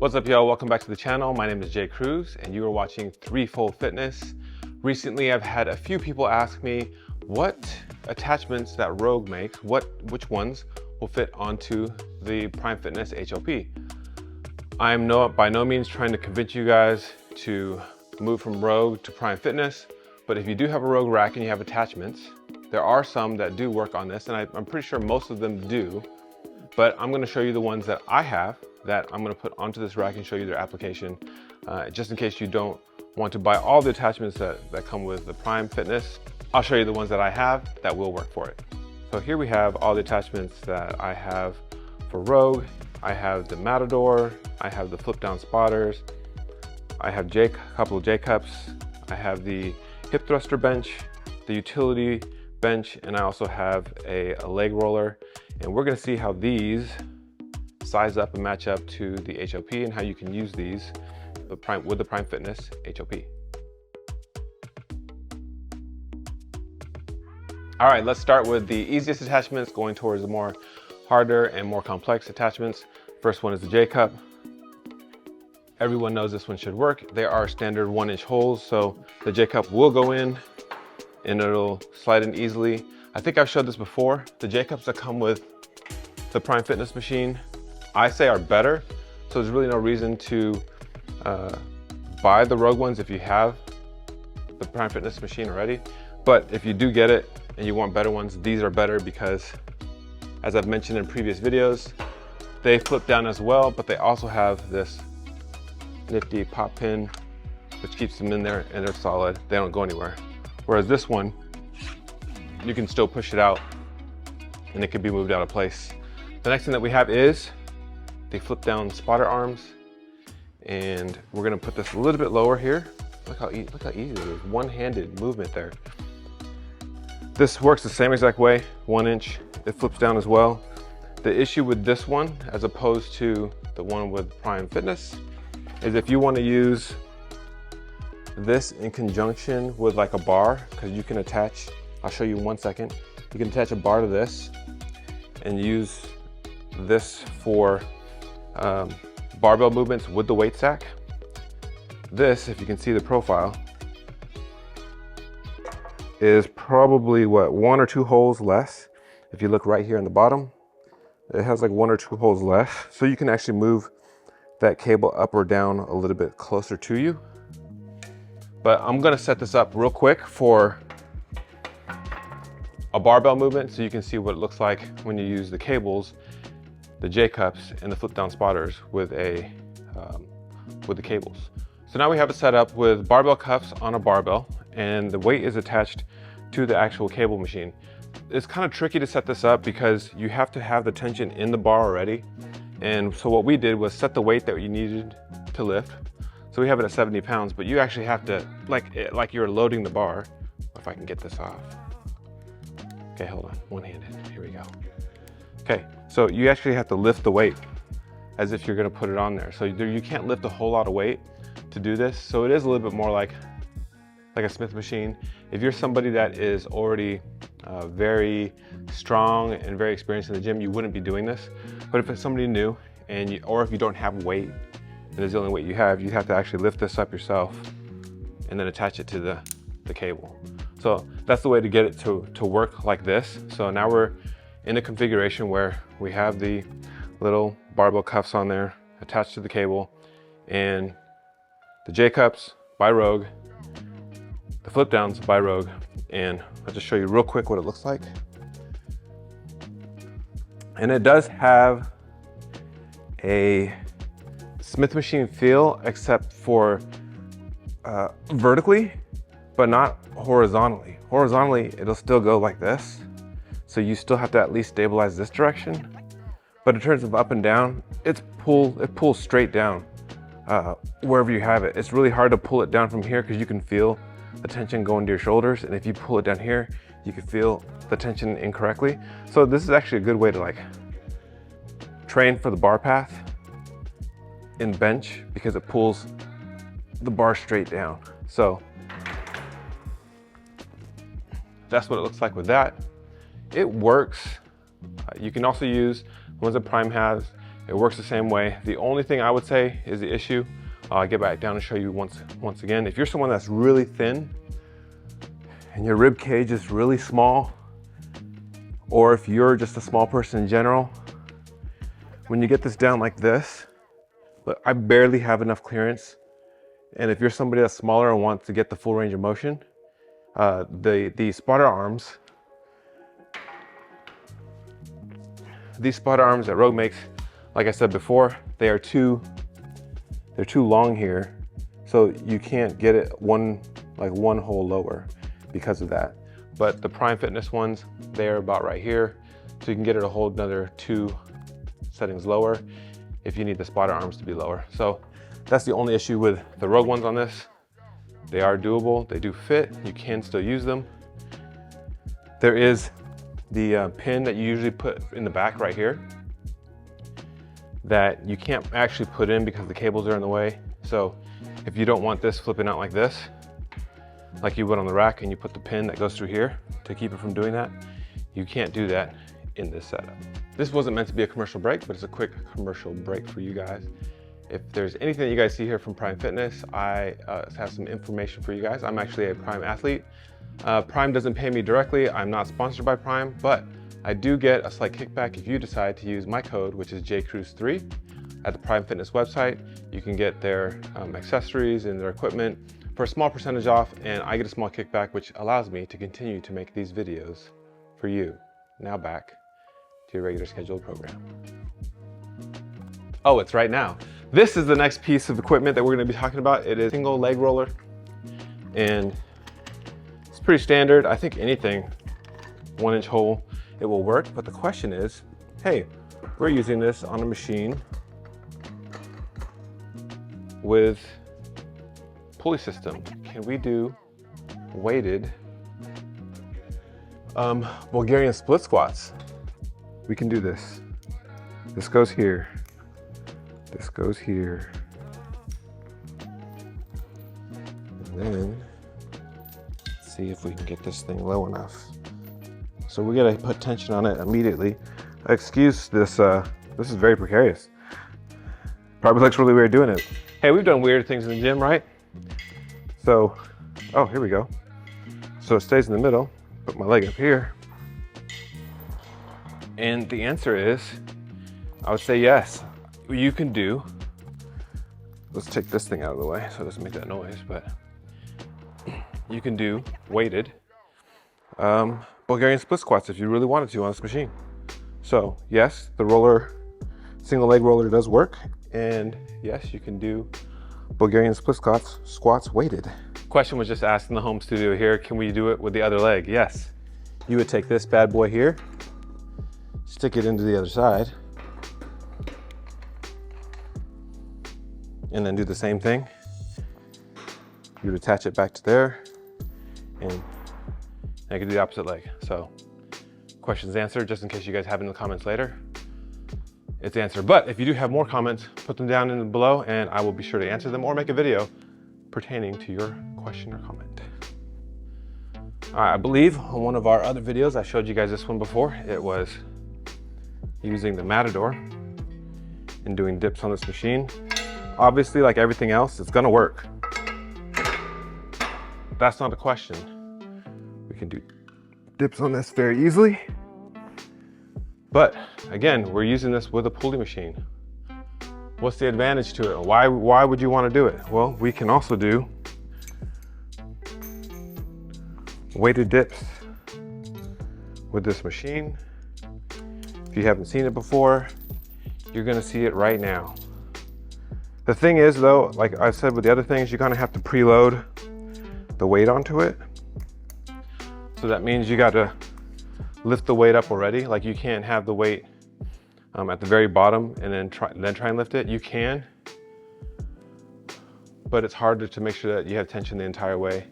What's up, y'all? Welcome back to the channel. My name is Jay Cruz and you are watching Threefold Fitness. Recently, I've had a few people ask me what attachments that Rogue makes, which ones will fit onto the Prime Fitness HLP. I'm by no means trying to convince you guys to move from Rogue to Prime Fitness, but if you do have a Rogue rack and you have attachments, there are some that do work on this, and I'm pretty sure most of them do, but I'm gonna show you the ones that I have that I'm gonna put onto this rack and show you their application, just in case you don't want to buy all the attachments that come with the Prime Fitness. I'll show you the ones that I have that will work for it. So here we have all the attachments that I have for Rogue. I have the Matador, I have the flip down spotters, I have a couple of Jcups, I have the hip thruster bench, the utility bench, and I also have a leg roller. And we're gonna see how these size up and match up to the HLP and how you can use these with the Prime Fitness HLP. All right, let's start with the easiest attachments going towards the more harder and more complex attachments. First one is the Jcup. Everyone knows this one should work. They are standard 1-inch holes, so the Jcup will go in and it'll slide in easily. I think I've showed this before. The Jcups that come with the Prime Fitness machine, I say are better. So there's really no reason to buy the Rogue ones if you have the Prime Fitness machine already. But if you do get it and you want better ones, these are better because, as I've mentioned in previous videos, they flip down as well, but they also have this nifty pop pin, which keeps them in there and they're solid. They don't go anywhere. Whereas this one, you can still push it out and it can be moved out of place. The next thing that we have is the flip down spotter arms. And we're gonna put this a little bit lower here. Look how easy it is, one-handed movement there. This works the same exact way, 1-inch, it flips down as well. The issue with this one, as opposed to the one with Prime Fitness, is if you wanna use this in conjunction with like a bar, because you can attach, I'll show you in 1 second, you can attach a bar to this and use this for barbell movements with the weight stack. This, if you can see the profile, is probably what, 1 or 2 holes less. If you look right here in the bottom, it has like 1 or 2 holes less. So you can actually move that cable up or down a little bit closer to you. But I'm gonna set this up real quick for a barbell movement so you can see what it looks like when you use the cables, the Jcups and the flip down spotters with the cables. So now we have it set up with barbell cuffs on a barbell and the weight is attached to the actual cable machine. It's kind of tricky to set this up because you have to have the tension in the bar already. And so what we did was set the weight that you needed to lift. So we have it at 70 pounds, but you actually have to, like you're loading the bar. If I can get this off. Okay, hold on, one-handed, here we go. Okay, so you actually have to lift the weight as if you're gonna put it on there. So you can't lift a whole lot of weight to do this. So it is a little bit more like a Smith machine. If you're somebody that is already very strong and very experienced in the gym, you wouldn't be doing this. But if it's somebody new, or if you don't have weight, and it's the only weight you have to actually lift this up yourself and then attach it to the cable. So that's the way to get it to work like this. So now we're in a configuration where we have the little barbell cuffs on there attached to the cable and the Jcups by Rogue, the flip downs by Rogue, and I'll just show you real quick what it looks like. And it does have a Smith machine feel except for vertically, but not horizontally. Horizontally, it'll still go like this. So you still have to at least stabilize this direction. But in terms of up and down, it pulls straight down wherever you have it. It's really hard to pull it down from here because you can feel the tension going to your shoulders. And if you pull it down here, you can feel the tension incorrectly. So this is actually a good way to train for the bar path in bench because it pulls the bar straight down. So that's what it looks like with that. It works. You can also use the ones that Prime has. It works the same way. The only thing I would say is the issue, I'll get back down and show you once again. If you're someone that's really thin and your rib cage is really small, or if you're just a small person in general, when you get this down like this, look, I barely have enough clearance. And if you're somebody that's smaller and wants to get the full range of motion, the spotter arms, these spotter arms that Rogue makes, like I said before, they're too long here, so you can't get it one hole lower because of that. But the Prime Fitness ones, they're about right here, so you can get it a whole another 2 settings lower if you need the spotter arms to be lower. So that's the only issue with the Rogue ones on this. They are doable, they do fit, you can still use them. There is the pin that you usually put in the back right here that you can't actually put in because the cables are in the way. So if you don't want this flipping out like this, like you would on the rack, and you put the pin that goes through here to keep it from doing that, you can't do that in this setup. This wasn't meant to be a commercial break, but it's a quick commercial break for you guys. If there's anything that you guys see here from Prime Fitness, I have some information for you guys. I'm actually a Prime athlete. Prime doesn't pay me directly. I'm not sponsored by Prime, but I do get a slight kickback if you decide to use my code, which is JCruz3 at the Prime Fitness website. You can get their accessories and their equipment for a small percentage off, and I get a small kickback, which allows me to continue to make these videos for you. Now back to your regular scheduled program. Oh, it's right now. This is the next piece of equipment that we're gonna be talking about. It is a single leg roller, and it's pretty standard. I think anything 1-inch hole, it will work. But the question is, hey, we're using this on a machine with pulley system. Can we do weighted Bulgarian split squats? We can do this. This goes here. This goes here. And then see if we can get this thing low enough. So we gotta put tension on it immediately. Excuse this, this is very precarious. Probably looks really weird doing it. Hey, we've done weird things in the gym, right? So, oh, here we go. So it stays in the middle, put my leg up here. And the answer is, I would say yes. You can do, let's take this thing out of the way so it doesn't make that noise, but you can do weighted Bulgarian split squats if you really wanted to on this machine. So yes, the roller, single leg roller does work, and yes, you can do Bulgarian split squats weighted. Question was just asked in the home studio here, can we do it with the other leg? Yes. You would take this bad boy here, stick it into the other side, and then do the same thing. You would attach it back to there, and I could do the opposite leg. So, questions answered, just in case you guys have in the comments later. It's answered. But if you do have more comments, put them down in below, and I will be sure to answer them or make a video pertaining to your question or comment. All right, I believe on one of our other videos, I showed you guys this one before. It was using the Matador and doing dips on this machine. Obviously, like everything else, it's gonna work. That's not a question. We can do dips on this very easily. But again, we're using this with a pulley machine. What's the advantage to it? Why would you want to do it? Well, we can also do weighted dips with this machine. If you haven't seen it before, you're gonna see it right now. The thing is though, like I said with the other things, you're gonna have to preload the weight onto it. So that means you gotta lift the weight up already. Like you can't have the weight at the very bottom and then try and lift it. You can, but it's harder to make sure that you have tension the entire way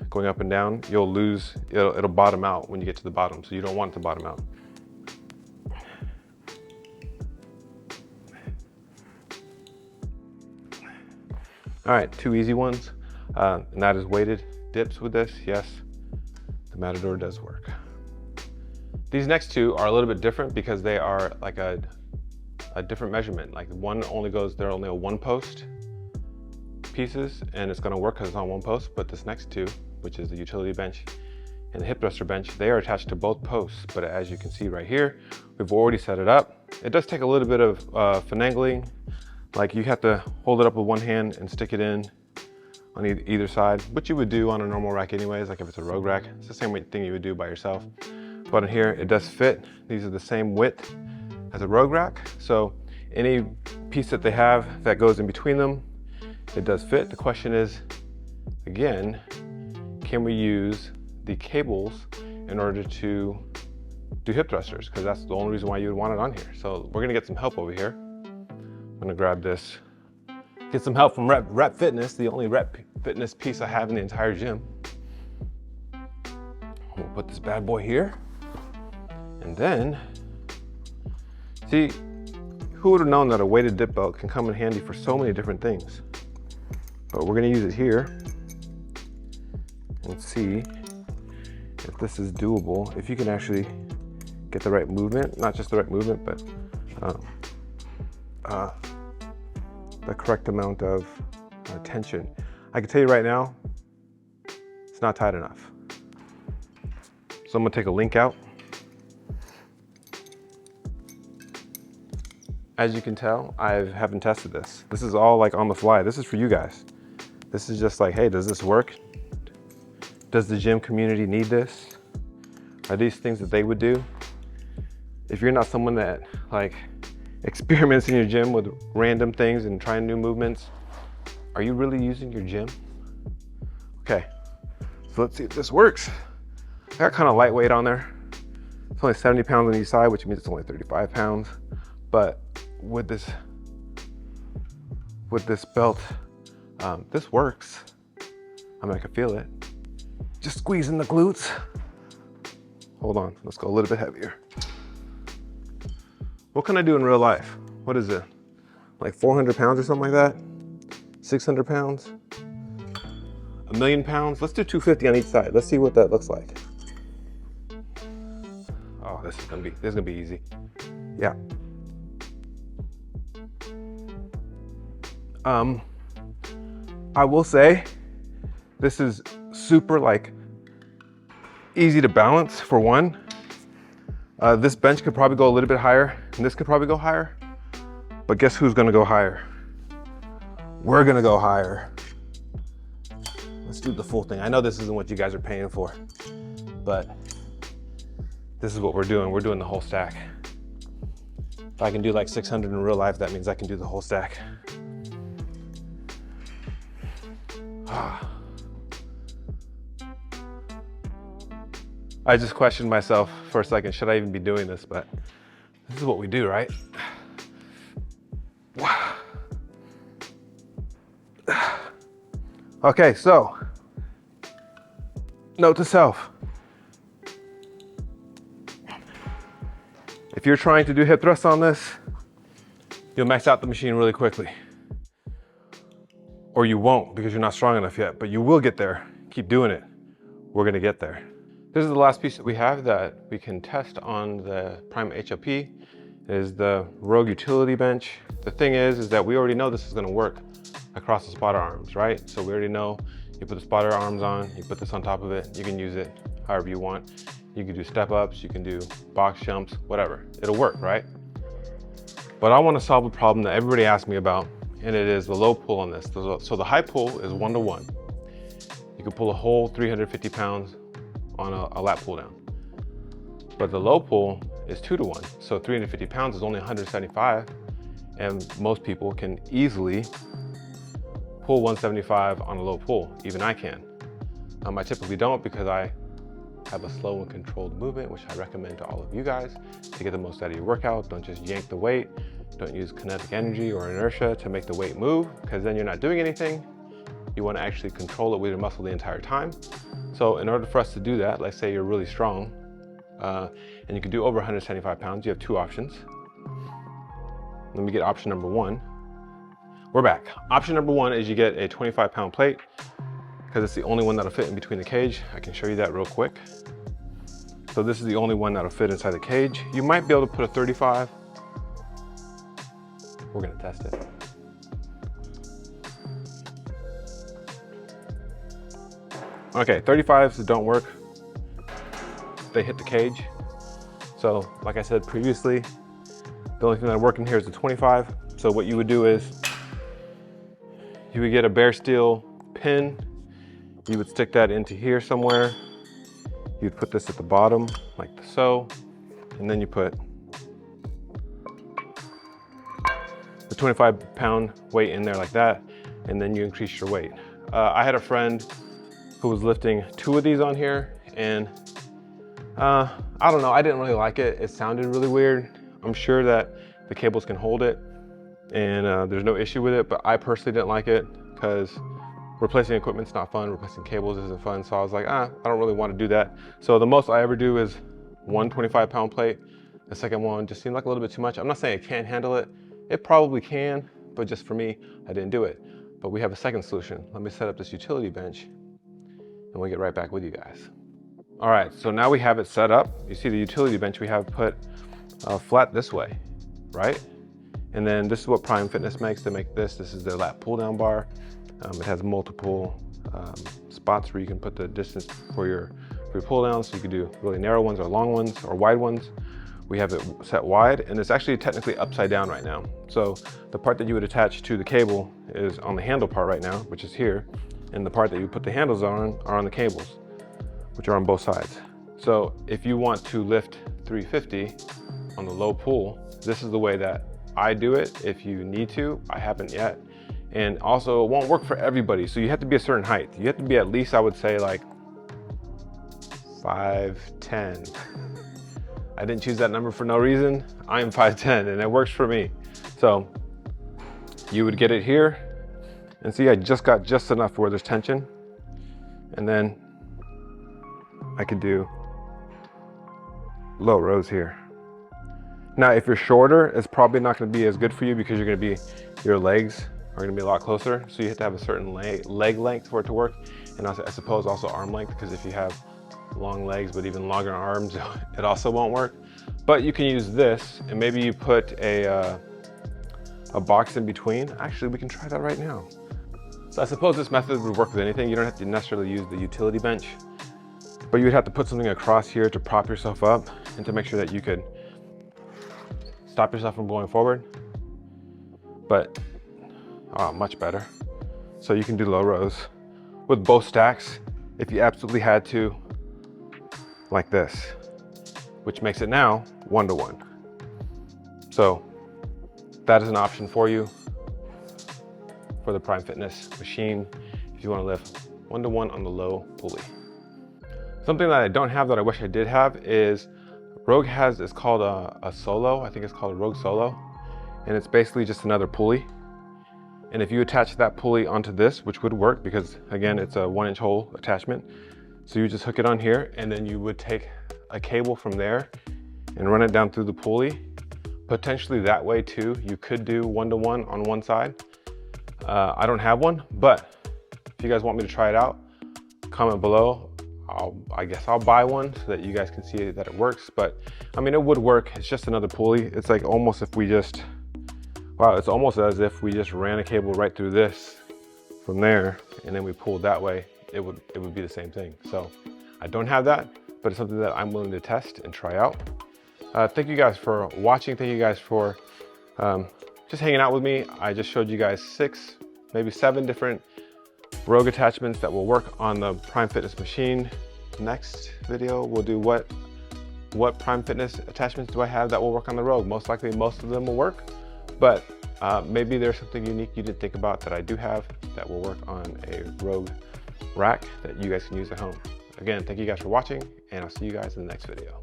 going up and down. You'll lose, it'll bottom out when you get to the bottom, so you don't want it to bottom out. All right, 2 easy ones, and that is weighted dips with this. Yes, the Matador does work. These next 2 are a little bit different because they are like a a different measurement. Like one only goes, they're only a 1 post pieces, and it's gonna work because it's on 1 post, but this next two, which is the utility bench and the hip thruster bench, they are attached to both posts. But as you can see right here, we've already set it up. It does take a little bit of finagling. Like you have to hold it up with one hand and stick it in on either side, which you would do on a normal rack anyways, like if it's a rogue rack. It's the same thing you would do by yourself. But in here, it does fit. These are the same width as a rogue rack. So any piece that they have that goes in between them, it does fit. The question is, again, can we use the cables in order to do hip thrusters? Because that's the only reason why you would want it on here. So we're gonna get some help over here. I'm gonna grab this, get some help from Rep Fitness, the only Rep Fitness piece I have in the entire gym. We'll put this bad boy here. And then, see, who would have known that a weighted dip belt can come in handy for so many different things? But we're gonna use it here and see if this is doable, if you can actually get the right movement, not just the right movement, but the correct amount of tension. I can tell you right now, it's not tight enough. So I'm gonna take a link out. As you can tell, I haven't tested this. This is all like on the fly. This is for you guys. This is just like, hey, does this work? Does the gym community need this? Are these things that they would do? If you're not someone that like experiments in your gym with random things and trying new movements, are you really using your gym? Okay, so let's see if this works. I got kind of lightweight on there. It's only 70 pounds on each side, which means it's only 35 pounds. But with this belt, this works. I mean, I can feel it. Just squeezing the glutes. Hold on, let's go a little bit heavier. What can I do in real life? What is it? Like 400 pounds or something like that? 600 pounds? 1,000,000 pounds? Let's do 250 on each side. Let's see what that looks like. Oh, this is gonna be easy. Yeah. I will say this is super like easy to balance for one. This bench could probably go a little bit higher and this could probably go higher, but guess who's gonna go higher? We're gonna go higher. Let's do the full thing. I know this isn't what you guys are paying for, but this is what we're doing. We're doing the whole stack. If I can do like 600 in real life, that means I can do the whole stack. I just questioned myself for a second, should I even be doing this? But this is what we do, right? Okay, so note to self. If you're trying to do hip thrusts on this, you'll max out the machine really quickly. Or you won't because you're not strong enough yet, but you will get there. Keep doing it. We're gonna get there. This is the last piece that we have that we can test on the Prime HLP, is the Rogue utility bench. The thing is that we already know this is gonna work across the spotter arms, right? So we already know you put the spotter arms on, you put this on top of it, you can use it however you want. You can do step ups, you can do box jumps, whatever. It'll work, right? But I wanna solve a problem that everybody asks me about, and it is the low pull on this. So the high pull is 1-to-1. You can pull a whole 350 pounds on a lat pull down. But the low pull is 2-to-1. So 350 pounds is only 175, and most people can easily pull 175 on a low pull. Even I can. I typically don't because I have a slow and controlled movement, which I recommend to all of you guys to get the most out of your workout. Don't just yank the weight. Don't use kinetic energy or inertia to make the weight move, because then you're not doing anything. You want to actually control it with your muscle the entire time. So in order for us to do that, let's say you're really strong and you can do over 175 pounds, you have two options. Let me get option number one. We're back. Option number one is you get a 25-pound plate because it's the only one that'll fit in between the cage. I can show you that real quick. So this is the only one that'll fit inside the cage. You might be able to put a 35, we're gonna test it. Okay, 35s don't work. They hit the cage. So like I said previously, the only thing that works in here is the 25. So what you would do is you would get a bare steel pin. You would stick that into here somewhere. You'd put this at the bottom like so, and then you put the 25-pound weight in there like that, and then you increase your weight. I had a friend who was lifting 2 of these on here, and I don't know, I didn't really like it. It sounded really weird. I'm sure that the cables can hold it, and there's no issue with it, but I personally didn't like it because replacing equipment's not fun, replacing cables isn't fun, so I was like, I don't really want to do that. So the most I ever do is one 25-pound plate. The second one just seemed like a little bit too much. I'm not saying it can't handle it. It probably can, but just for me, I didn't do it. But we have a second solution. Let me set up this utility bench, and we'll get right back with you guys. All right, so now we have it set up. You see the utility bench we have put flat this way, right? And then this is what Prime Fitness makes. They make this. This is their Lat Pulldown Bar. It has multiple spots where you can put the distance for your pull downs. So you can do really narrow ones or long ones or wide ones. We have it set wide, and it's actually technically upside down right now. So the part that you would attach to the cable is on the handle part right now, which is here. And the part that you put the handles on are on the cables, which are on both sides. So if you want to lift 350 on the low pull, this is the way that I do it. If you need to, I haven't yet. And also it won't work for everybody. So you have to be a certain height. You have to be at least, I would say like 5'10". I didn't choose that number for no reason. I am 5'10" and it works for me. So you would get it here, and see I just got just enough where there's tension. And then I could do low rows here. Now, if you're shorter, it's probably not gonna be as good for you because your legs are gonna be a lot closer. So you have to have a certain leg length for it to work. And I suppose also arm length, because if you have long legs but even longer arms, it also won't work. But you can use this, and maybe you put a box in between. Actually, we can try that right now. So I suppose this method would work with anything. You don't have to necessarily use the utility bench, but you would have to put something across here to prop yourself up and to make sure that you could stop yourself from going forward. But much better. So you can do low rows with both stacks if you absolutely had to, like this, which makes it now 1-to-1. So that is an option for you for the Prime Fitness machine if you want to lift 1-to-1 on the low pulley. Something that I don't have that I wish I did have is Rogue has, it's called a Solo. I think it's called a Rogue Solo. And it's basically just another pulley. And if you attach that pulley onto this, which would work because again, it's a 1-inch hole attachment. So you just hook it on here, and then you would take a cable from there and run it down through the pulley. Potentially that way too, you could do 1-to-1 on one side. I don't have one, but if you guys want me to try it out, comment below. I guess I'll buy one so that you guys can see that it works. But I mean, it would work. It's just another pulley. It's like almost if we just, wow, it's almost as if we just ran a cable right through this from there, and then we pulled that way. It would be the same thing. So I don't have that, but it's something that I'm willing to test and try out. Thank you guys for watching. Thank you guys for just hanging out with me. I just showed you guys 6, maybe 7 different Rogue attachments that will work on the Prime Fitness machine. Next video, we'll do what Prime Fitness attachments do I have that will work on the Rogue. Most likely, most of them will work, but maybe there's something unique you didn't think about that I do have that will work on a Rogue rack that you guys can use at home. Again, thank you guys for watching, and I'll see you guys in the next video.